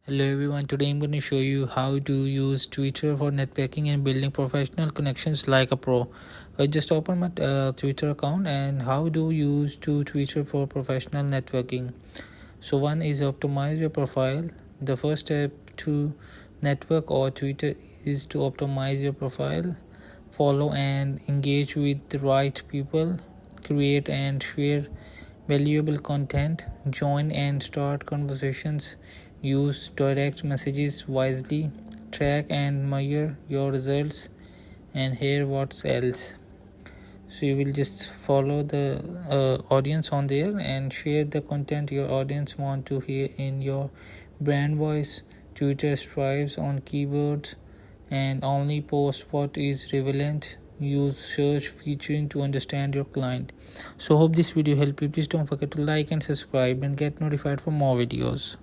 Hello everyone, today I'm going to show you how to use Twitter for networking and building professional connections like a pro. I just opened my Twitter account and how to use Twitter for professional networking. So one is optimize your profile. The first step to network or Twitter is to optimize your profile. Follow and engage with the right people. Create and share valuable content. Join and start conversations. Use direct messages wisely. Track and measure your results. And here what else. So you will just follow the audience on there and share the content your audience want to hear in your brand voice. Twitter strives on keywords and only post what is relevant. Use search featuring to understand your client. So hope this video helped you. Please don't forget to like and subscribe and get notified for more videos.